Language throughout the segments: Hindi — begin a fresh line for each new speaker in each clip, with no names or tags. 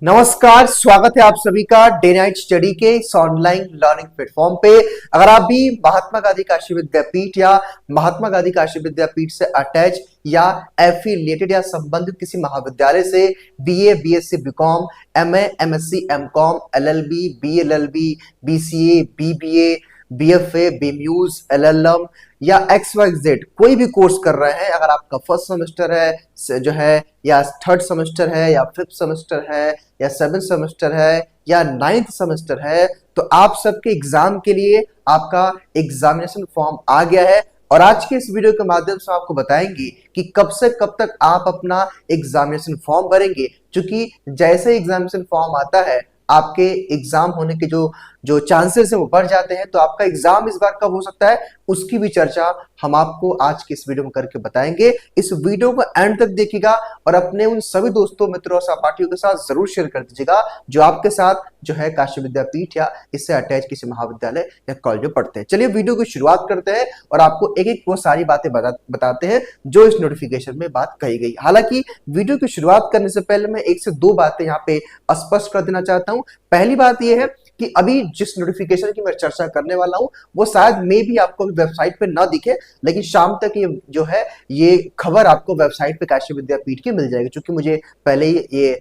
नमस्कार, स्वागत है आप सभी का डे नाइट स्टडी के इस ऑनलाइन लर्निंग प्लेटफॉर्म पे। अगर आप भी महात्मा गांधी काशी विद्यापीठ या महात्मा गांधी काशी विद्यापीठ से अटैच या एफिलिएटेड या संबंधित किसी महाविद्यालय से BA, BSc, BCom, MA, MSc, MCom, LLB, BLLB, BCA, BBA, BFA, BMus, LLM या एक्स वाई जेड कोई भी कोर्स कर रहे हैं, अगर आपका फर्स्ट सेमेस्टर है जो है या थर्ड सेमेस्टर है या फिफ्थ सेमेस्टर है या सेवेंथ सेमेस्टर है या नाइन्थ सेमेस्टर है, तो आप सबके एग्जाम के लिए आपका एग्जामिनेशन फॉर्म आ गया है। और आज के इस वीडियो के माध्यम से आपको बताएंगे कि कब से कब तक आप अपना एग्जामिनेशन फॉर्म भरेंगे, क्योंकि जैसे एग्जामिनेशन फॉर्म आता है आपके एग्जाम होने के जो जो चांसेस है वो बढ़ जाते हैं। तो आपका एग्जाम इस बार कब हो सकता है उसकी भी चर्चा हम आपको आज के इस वीडियो में करके बताएंगे। इस वीडियो को एंड तक देखिएगा और अपने उन सभी दोस्तों, मित्रों और सहपाठियों के साथ जरूर शेयर कर दीजिएगा जो आपके साथ जो है काशी विद्यापीठ या इससे अटैच किसी महाविद्यालय या कॉलेज में पढ़ते हैं। चलिए वीडियो की शुरुआत करते हैं और आपको एक एक वो सारी बातें बताते हैं जो इस नोटिफिकेशन में बात कही गई। हालांकि वीडियो की शुरुआत करने से पहले मैं एक से दो बातें यहाँ पे स्पष्ट कर देना चाहता हूँ। पहली बात यह है कि अभी जिस नोटिफिकेशन की मैं चर्चा करने वाला हूं वो शायद मे भी आपको वेबसाइट पे ना दिखे, लेकिन शाम तक ये जो है ये खबर आपको वेबसाइट पे काशी विद्यापीठ की मिल जाएगी। क्योंकि मुझे पहले ही ये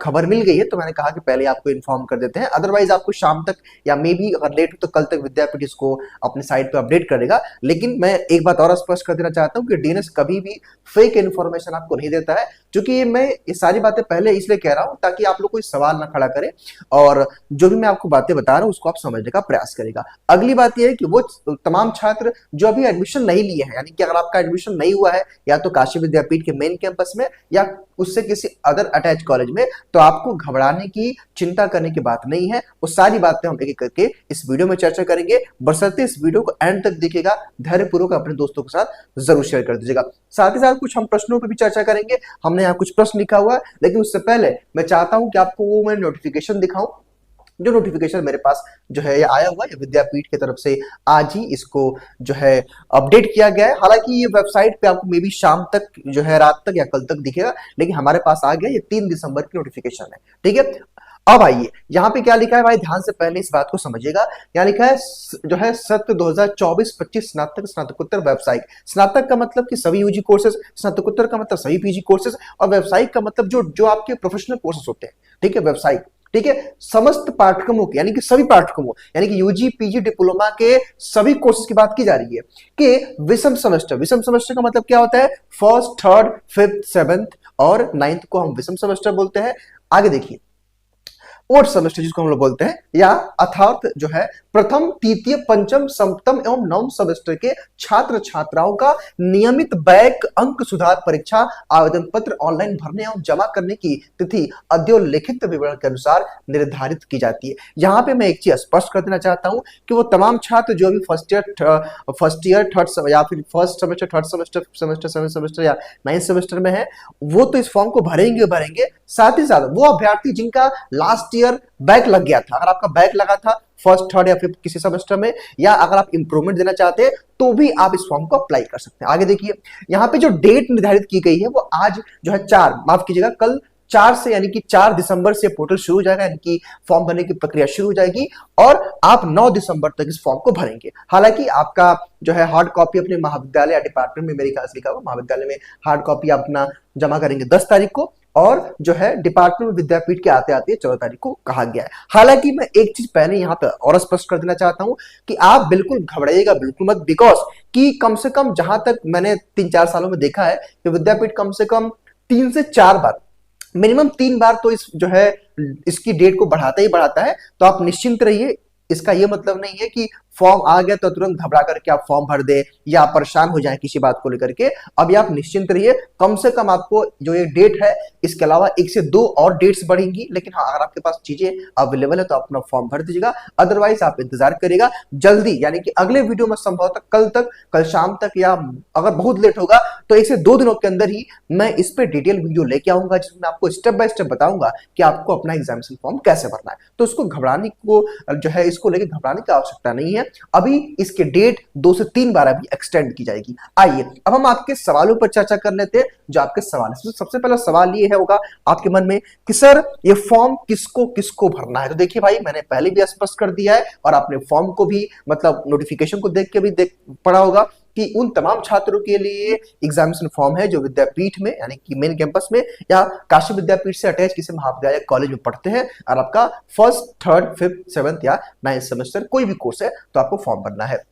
खबर मिल गई है तो मैंने कहा कि पहले आपको इन्फॉर्म कर देते हैं। अदरवाइज आपको शाम तक या मे भी अगर लेट हो तो कल तक विद्यापीठ इसको अपने साइट पे अपडेट करेगा। लेकिन मैं एक बात और स्पष्ट कर देना चाहता हूं कि डीएनएस कभी भी फेक इन्फॉर्मेशन आपको नहीं देता है, क्योंकि मैं ये सारी बातें पहले इसलिए कह रहा हूं ताकि आप लोग कोई सवाल ना खड़ा करें और जो भी मैं आपको बातें बता रहा हूं उसको आप समझने का प्रयास करेगा। अगली बात यह है कि वो तमाम छात्र जो अभी एडमिशन नहीं लिए हैं, यानी कि अगर आपका एडमिशन नहीं हुआ है या तो काशी विद्यापीठ के मेन कैंपस में या उससे किसी अदर अटैच कॉलेज में, तो आपको घबराने की, चिंता करने की बात नहीं है। वो सारी बातें हम एक एक करके इस वीडियो में चर्चा करेंगे। बशर्ते इस वीडियो को एंड तक देखिएगा, धैर्यपूर्वक अपने दोस्तों के साथ जरूर शेयर कर दीजिएगा। साथ ही साथ कुछ हम प्रश्नों पर भी चर्चा करेंगे। हमने यहाँ कुछ प्रश्न लिखा हुआ है, लेकिन उससे पहले मैं चाहता हूं कि आपको वो मैं नोटिफिकेशन दिखाऊं जो नोटिफिकेशन मेरे पास जो है ये आया हुआ है विद्यापीठ की तरफ से। आज ही इसको जो है अपडेट किया गया है। हालांकि ये वेबसाइट पे आपको मे बी शाम तक जो है रात तक या कल तक दिखेगा, लेकिन हमारे पास आ गया। ये 3 दिसंबर की नोटिफिकेशन है, ठीक है। अब आइए यहाँ पे क्या लिखा है भाई, ध्यान से पहले इस बात को समझिएगा। यहाँ लिखा है जो है सत्र 2024-25 स्नातक स्नातकोत्तर व्यावसायिक। स्नातक का मतलब कि सभी यूजी कोर्सेज, स्नातकोत्तर का मतलब सभी पीजी कोर्सेज और व्यावसायिक का मतलब जो जो आपके प्रोफेशनल कोर्सेज होते हैं, ठीक है, व्यावसायिक, ठीक है। समस्त पाठ्यक्रमों के यानी कि सभी पाठ्यक्रमों यानी कि यूजी, पीजी, डिप्लोमा के सभी कोर्सेज की बात की जा रही है कि विषम सेमेस्टर। विषम सेमेस्टर का मतलब क्या होता है, फर्स्ट, थर्ड, फिफ्थ, सेवेंथ और नाइन्थ को हम विषम सेमेस्टर बोलते हैं। आगे देखिए, ओड सेमेस्टर जिसको हम लोग बोलते हैं, या अर्थात जो है प्रथम, तृतीय, पंचम, सप्तम एवं नवम सेमेस्टर के छात्र छात्राओं का नियमित बैक अंक सुधार परीक्षा आवेदन पत्र ऑनलाइन भरने एवं जमा करने की तिथि अधोल्लिखित विवरण के अनुसार निर्धारित की जाती है। यहाँ पे मैं एक चीज स्पष्ट कर देना चाहता हूँ कि वो तमाम छात्र जो अभी फर्स्ट ईयर थर्ड या फिर first semester, third semester, semester, seven semester या नाइन्थ सेमेस्टर में है, वो तो इस फॉर्म को भरेंगे। साथ ही साथ वो अभ्यर्थी जिनका लास्ट ईयर बैक लग गया था, अगर आपका बैक लगा था फर्स्ट, थर्ड या फिफ्थ किसी सेमेस्टर में, या अगर आप इंप्रूवमेंट देना चाहते हैं तो भी आप इस फॉर्म को अप्लाई कर सकते हैं। आगे देखिए, यहाँ पे जो डेट निर्धारित की गई है वो आज जो है कल 4 से यानी कि 4 दिसंबर से पोर्टल शुरू हो जाएगा, यानी कि फॉर्म भरने की प्रक्रिया शुरू हो जाएगी और आप 9 दिसंबर तक इस फॉर्म को भरेंगे। हालांकि आपका जो है हार्ड कॉपी अपने महाविद्यालय या डिपार्टमेंट में, मेरे ख्याल से लिखा हुआ महाविद्यालय में हार्ड कॉपी अपना जमा करेंगे 10 तारीख को और जो है डिपार्टमेंट विद्यापीठ के आते आते 14 तारीख को कहा गया है। हालांकि मैं एक चीज पहले यहाँ पे और स्पष्ट कर देना चाहता हूं कि आप बिल्कुल घबराइएगा बिल्कुल मत, बिकॉज कि कम से कम जहां तक मैंने 3-4 सालों में देखा है कि विद्यापीठ कम से कम 3 से 4 बार, मिनिमम 3 बार तो इस जो है इसकी डेट को बढ़ाता ही बढ़ाता है। तो आप निश्चिंत रहिए, इसका यह मतलब नहीं है कि फॉर्म आ गया तो तुरंत घबरा करके आप फॉर्म भर दे या आप परेशान हो जाए किसी बात को लेकर के। अभी आप निश्चिंत रहिए, कम से कम आपको जो ये डेट है इसके अलावा 1 से 2 और डेट्स बढ़ेंगी। लेकिन हाँ, अगर आपके पास चीजें अवेलेबल है तो आप अपना फॉर्म भर दीजिएगा, अदरवाइज आप इंतजार करिएगा। जल्दी यानी कि अगले वीडियो में संभवतः कल शाम तक या अगर बहुत लेट होगा तो 1 से 2 दिनों के अंदर ही मैं इस पर डिटेल वीडियो लेके आऊंगा, जिसमें आपको स्टेप बाय स्टेप बताऊंगा कि आपको अपना एग्जामिनेशन फॉर्म कैसे भरना है। तो इसको घबराने को जो है इसको लेकर घबराने की आवश्यकता नहीं है। अभी इसके डेट 2 से 3 बार अभी एक्सटेंड की जाएगी। आइए अब हम आपके सवालों पर चर्चा कर लेते हैं। जो आपके सवाल है, सबसे पहला सवाल ये है होगा आपके मन में कि सर ये फॉर्म किसको किसको भरना है। तो देखिए भाई, मैंने पहले भी स्पष्ट कर दिया है और आपने फॉर्म को भी मतलब नोटिफिकेशन को देख के भी पढ़ा होगा कि उन तमाम छात्रों के लिए एग्जामिनेशन फॉर्म है जो विद्यापीठ में यानी कि मेन कैंपस में या काशी विद्यापीठ से अटैच किसी महाविद्यालय कॉलेज में पढ़ते हैं और आपका फर्स्ट, थर्ड, फिफ्थ, सेवंथ या 9th सेमेस्टर कोई भी कोर्स है तो आपको फॉर्म भरना है।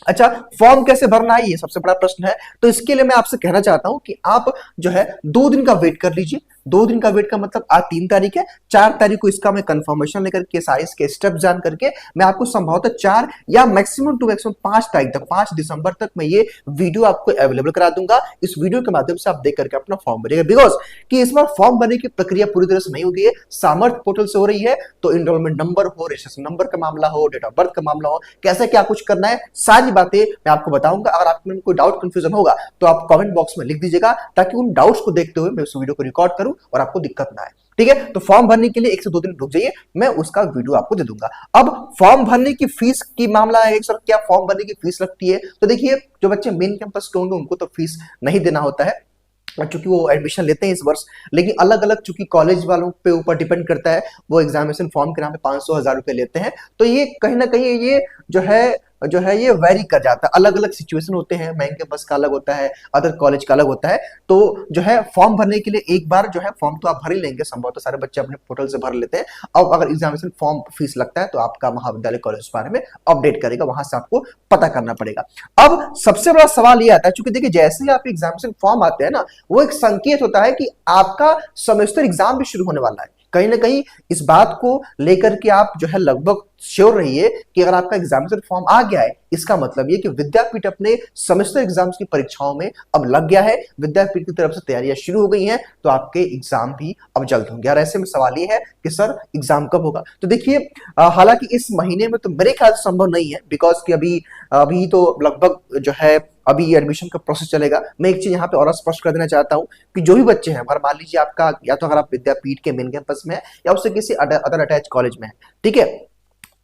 अच्छा, फॉर्म कैसे भरना है ये सबसे बड़ा प्रश्न है। तो इसके लिए मैं आपसे कहना चाहता हूं कि आप जो है 2 दिन का वेट कर लीजिए। 2 दिन का वेट का मतलब आज 3 तारीख है, 4 तारीख को इसका मैं कंफर्मेशन लेकर के सारे इसके स्टेप जान करके मैं आपको संभवतः 4 या मैक्सिमम टू मैक्सिमम 5 तारीख तक, 5 दिसंबर तक मैं ये वीडियो आपको अवेलेबल करा दूंगा। इस वीडियो के माध्यम से आप देख करके अपना फॉर्म भरिएगा। बिकॉज कि इस बार फॉर्म भरने की प्रक्रिया पूरी तरह से नहीं हो गई है, सामर्थ्य पोर्टल से हो रही है। तो इनरोलमेंट नंबर हो, रजिस्ट्रेशन नंबर का मामला हो, डेट ऑफ बर्थ का मामला हो, कैसे क्या कुछ करना है, सारी बातें मैं आपको बताऊंगा। अगर आप में कोई डाउट कंफ्यूजन होगा तो आप कमेंट बॉक्स में लिख दीजिएगा ताकि उन डाउट्स को देखते हुए मैं उस वीडियो को रिकॉर्ड करूं और आपको दिक्कत ना आए। ठीक है, तो फॉर्म भरने के लिए 1 से 2 दिन रुक जाइए, मैं उसका वीडियो आपको दे दूंगा। अब फॉर्म भरने की फीस की मामला है सर, क्या फॉर्म भरने की फीस लगती है। तो देखिए, जो बच्चे मेन कैंपस के होंगे उनको तो फीस नहीं देना होता है चूंकि वो एडमिशन लेते हैं इस वर्ष, लेकिन अलग अलग चूंकि कॉलेज वालों पे ऊपर डिपेंड करता है, वो एग्जामिनेशन फॉर्म के नाम पे 500-1000 रुपए लेते हैं। तो ये कहीं ना कहीं ये जो है ये वेरी कर जाता है, अलग अलग सिचुएशन होते हैं, मेन कैंपस का अलग होता है, अदर कॉलेज का अलग होता है। तो जो है फॉर्म भरने के लिए एक बार जो है फॉर्म तो आप भर ही लेंगे, संभव तो सारे बच्चे अपने पोर्टल से भर लेते हैं। अब अगर एग्जामिनेशन फॉर्म फीस लगता है तो आपका महाविद्यालय कॉलेज उस बारे में अपडेट करेगा, वहां से आपको पता करना पड़ेगा। अब सबसे बड़ा सवाल ये आता है, चूंकि देखिए जैसे ही आप एग्जामिनेशन फॉर्म आते हैं ना, वो एक संकेत होता है कि आपका सेमेस्टर एग्जाम भी शुरू होने वाला है। कहीं ना कहीं इस बात को लेकर के आप जो है लगभग श्योर रहिए कि अगर आपका एग्जामिनेशन फॉर्म आ गया है, इसका मतलब ये कि विद्यापीठ अपने सेमेस्टर एग्जाम्स की परीक्षाओं में अब लग गया है, विद्यापीठ की तरफ से तैयारियां शुरू हो गई हैं, तो आपके एग्जाम भी अब जल्द होंगे। और ऐसे में सवाल ये है कि सर एग्जाम कब होगा। तो देखिए, हालांकि इस महीने में तो मेरे ख्याल से संभव नहीं है, बिकॉज कि अभी तो लगभग जो है अभी एडमिशन का प्रोसेस चलेगा। मैं एक चीज यहाँ पे और स्पष्ट कर देना चाहता हूँ कि जो भी बच्चे हैं, अगर मान लीजिए आपका या तो अगर आप विद्यापीठ के मेन कैंपस में है या उससे किसी अदर अटैच कॉलेज में है, ठीक है,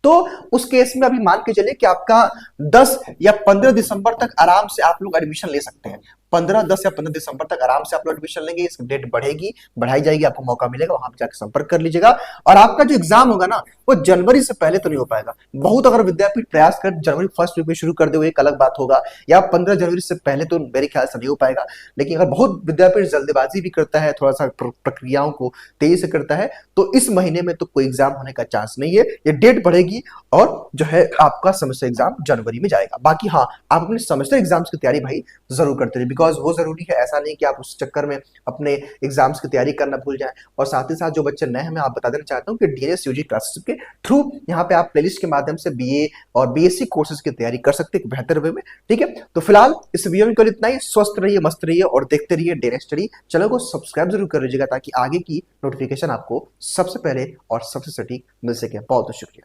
तो उस केस में अभी मान के चलिए कि आपका 10 या 15 दिसंबर तक आराम से आप लोग एडमिशन ले सकते हैं। 10 या 15 दिसंबर तक आराम से आप लोग एडमिशन लेंगे, इसकी डेट बढ़ाई जाएगी, आपको मौका मिलेगा, वहां पर जाकर संपर्क कर लीजिएगा। और आपका जो एग्जाम होगा ना, वो जनवरी से पहले तो नहीं हो पाएगा। बहुत अगर विद्यापीठ प्रयास कर जनवरी फर्स्ट वीक में शुरू कर दे, एक अलग बात होगा, या 15 जनवरी से पहले तो मेरे ख्याल से नहीं हो पाएगा। लेकिन अगर बहुत विद्यापीठ जल्दबाजी भी करता है, थोड़ा सा प्रक्रियाओं को तेजी से करता है, तो इस महीने में तो कोई एग्जाम होने का चांस नहीं है। ये डेट बढ़ेगी और जो है आपका सेमेस्टर एग्जाम जनवरी में जाएगा। बाकी हाँ, आप अपने सेमेस्टर एग्जाम्स की तैयारी भाई जरूर करते रहिए, बिकॉज वो जरूरी है। ऐसा नहीं कि आप उस चक्कर में अपने एग्जाम्स की तैयारी करना भूल जाएं। और साथ ही साथ जो बच्चे नए हैं, मैं आप बता देना चाहता हूं कि डीएनएस यूजी क्लासेस के थ्रू यहाँ पे आप प्लेलिस्ट के माध्यम से बीए और बीएससी कोर्सेज की तैयारी कर सकते हैं बेहतर वे में। ठीक है, तो फिलहाल इस वीडियो में केवल इतना ही। स्वस्थ रहिए, मस्त रहिए और देखते रहिए डे नाइट स्टडी। चैनल को सब्सक्राइब जरूर कर लीजिएगा ताकि आगे की नोटिफिकेशन आपको सबसे पहले और सबसे सटीक मिल सके। बहुत बहुत शुक्रिया।